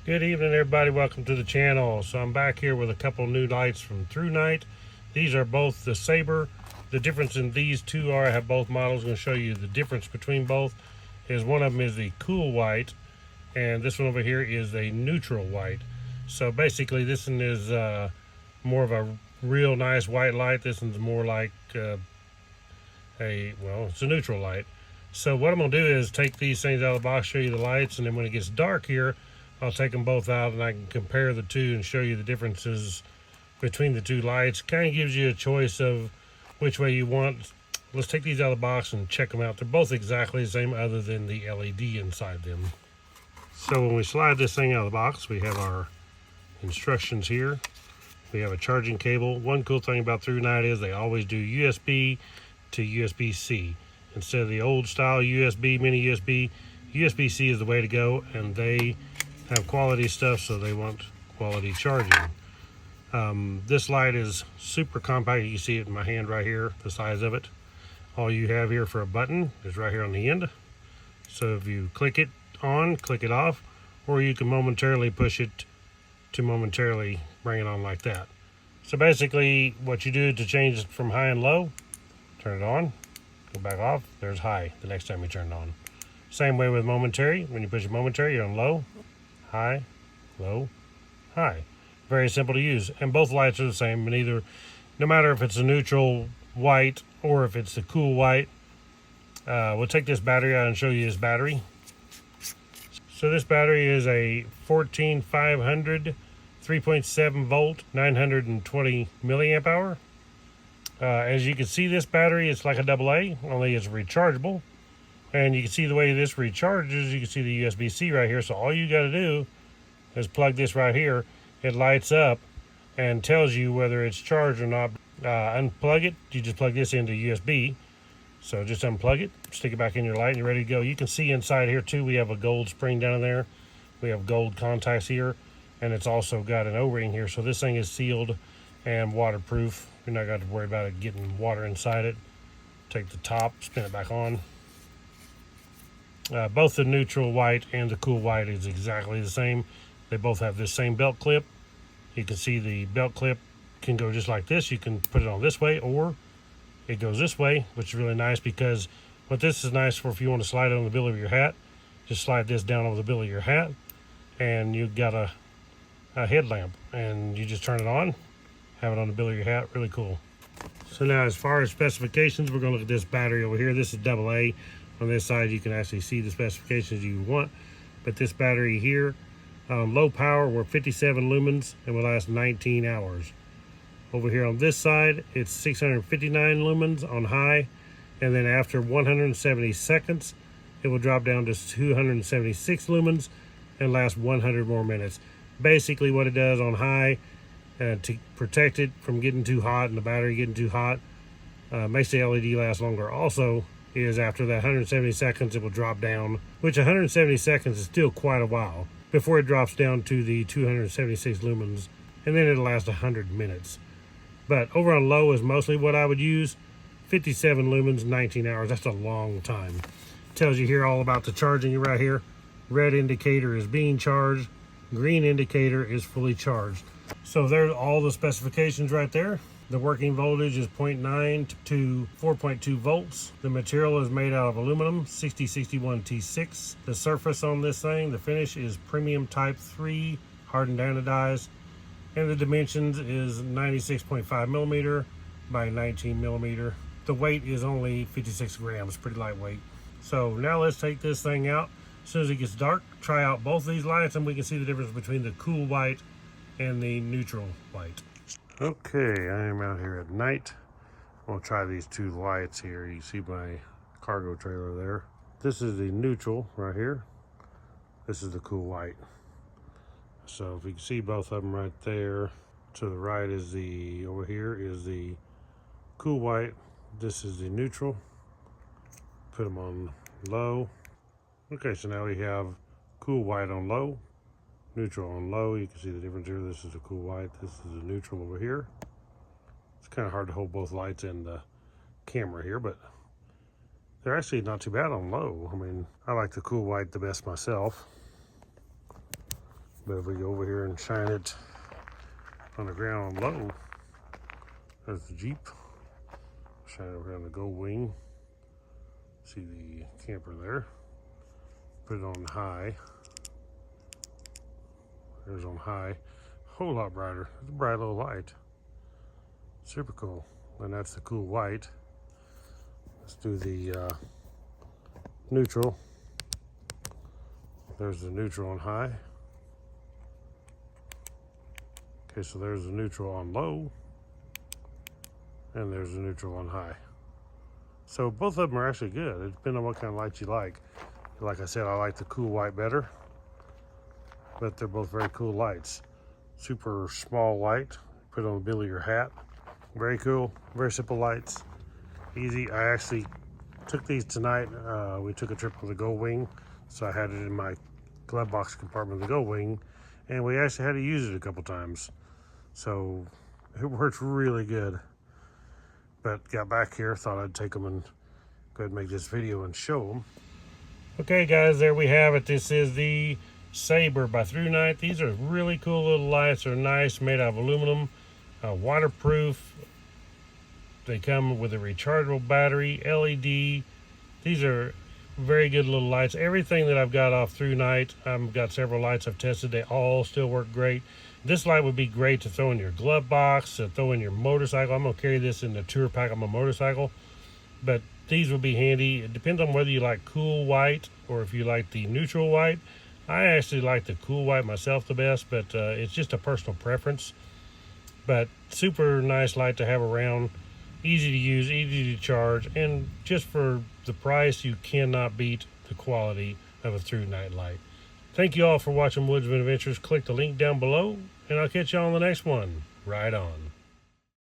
Good evening, everybody. Welcome to the channel. So I'm back here with a couple new lights from ThruNite. These are both the Saber. The difference in these two are I have both models. I'm going to show you the difference between both. Is one of them is the cool white, and this one over here is a neutral white. So basically, this one is more of a real nice white light. This one's more like it's a neutral light. So what I'm going to do is take these things out of the box, show you the lights, and then when it gets dark here, I'll take them both out and I can compare the two and show you the differences between the two lights. Kind of gives you a choice of which way you want. Let's take these out of the box and check them out. They're both exactly the same other than the LED inside them. So when we slide this thing out of the box, we have our instructions here. We have a charging cable. One cool thing about ThruNite is they always do USB to USB-C. Instead of the old style USB, mini USB, USB-C is the way to go, and they have quality stuff, so they want quality charging. This light is super compact. You can see it in my hand right here, the size of it. All you have here for a button is right here on the end. So if you click it on, click it off, or you can momentarily push it to momentarily bring it on like that. So basically what you do to change it from high and low, turn it on, go back off, there's high the next time you turn it on. Same way with momentary. When you push it momentary, you're on low, high, low, high. Very simple to use, and both lights are the same. And no matter if it's a neutral white or if it's the cool white, we'll take this battery out and show you this battery. So this battery is a 14500 3.7 volt 920 milliamp hour. As you can see, this battery is like a AA, only it's rechargeable. And you can see the way this recharges. You can see the USB-C right here. So all you got to do is plug this right here. It lights up and tells you whether it's charged or not. Unplug it. You just plug this into USB. So just unplug it, stick it back in your light, and you're ready to go. You can see inside here too, we have a gold spring down there. We have gold contacts here, and it's also got an O-ring here. So this thing is sealed and waterproof. You're not going to worry about it getting water inside it. Take the top, spin it back on. Both the neutral white and the cool white is exactly the same. They both have this same belt clip. You can see the belt clip can go just like this. You can put it on this way, or it goes this way, which is really nice because what this is nice for if you want to slide it on the bill of your hat, just slide this down over the bill of your hat, and you've got a headlamp, and you just turn it on, have it on the bill of your hat. Really cool. So now as far as specifications, we're going to look at this battery over here. This is AA. On this side, you can actually see the specifications you want. But this battery here, low power, we're 57 lumens and will last 19 hours. Over here on this side, it's 659 lumens on high. And then after 170 seconds, it will drop down to 276 lumens and last 100 more minutes. Basically what it does on high, to protect it from getting too hot and the battery getting too hot, makes the LED last longer. Also, is after that 170 seconds, it will drop down, which 170 seconds is still quite a while, before it drops down to the 276 lumens, and then it'll last 100 minutes. But over on low is mostly what I would use. 57 lumens, 19 hours, that's a long time. Tells you here all about the charging right here. Red indicator is being charged, green indicator is fully charged. So there's all the specifications right there. The working voltage is 0.9 to 4.2 volts. The material is made out of aluminum, 6061 T6. The surface on this thing, the finish, is premium type 3 hardened anodized. And the dimensions is 96.5 millimeter by 19 millimeter. The weight is only 56 grams, pretty lightweight. So now let's take this thing out. As soon as it gets dark, try out both these lights and we can see the difference between the cool white and the neutral white. Okay, I am out here at night. I'm gonna try these two lights here. You see my cargo trailer there. This is the neutral right here. This is the cool white. So if you can see both of them right there. To the right is over here is the cool white. This is the neutral. Put them on low. Okay, so now we have cool white on low, neutral on low. You can see the difference here. This is the cool white. This is the neutral over here. It's kind of hard to hold both lights in the camera here, but they're actually not too bad on low. I mean, I like the cool white the best myself. But if we go over here and shine it on the ground low, there's the Jeep. Shine it over here on the gold wing. See the camper there. Put it on high. There's on high. Whole lot brighter. It's a bright little light. Super cool. And that's the cool white. Let's do the neutral. There's the neutral on high. Okay, so there's the neutral on low. And there's the neutral on high. So both of them are actually good. It depends on what kind of light you like. Like I said, I like the cool white better. But they're both very cool lights. Super small light. Put it on the bill of your hat. Very cool. Very simple lights. Easy. I actually took these tonight. We took a trip with the Gold Wing. So I had it in my glove box compartment of the Gold Wing. And we actually had to use it a couple times. So it worked really good. But got back here, thought I'd take them and go ahead and make this video and show them. Okay guys, there we have it. This is the Saber by ThruNite. These are really cool little lights. They're nice, made out of aluminum, waterproof. They come with a rechargeable battery, LED. These are very good little lights. Everything that I've got off ThruNite, I've got several lights I've tested. They all still work great. This light would be great to throw in your glove box, to throw in your motorcycle. I'm going to carry this in the tour pack on my motorcycle. But these would be handy. It depends on whether you like cool white or if you like the neutral white. I actually like the cool white myself the best, but it's just a personal preference. But super nice light to have around. Easy to use, easy to charge, and just for the price, you cannot beat the quality of a ThruNite light. Thank you all for watching Woodzman Adventures. Click the link down below, and I'll catch you on the next one. Right on.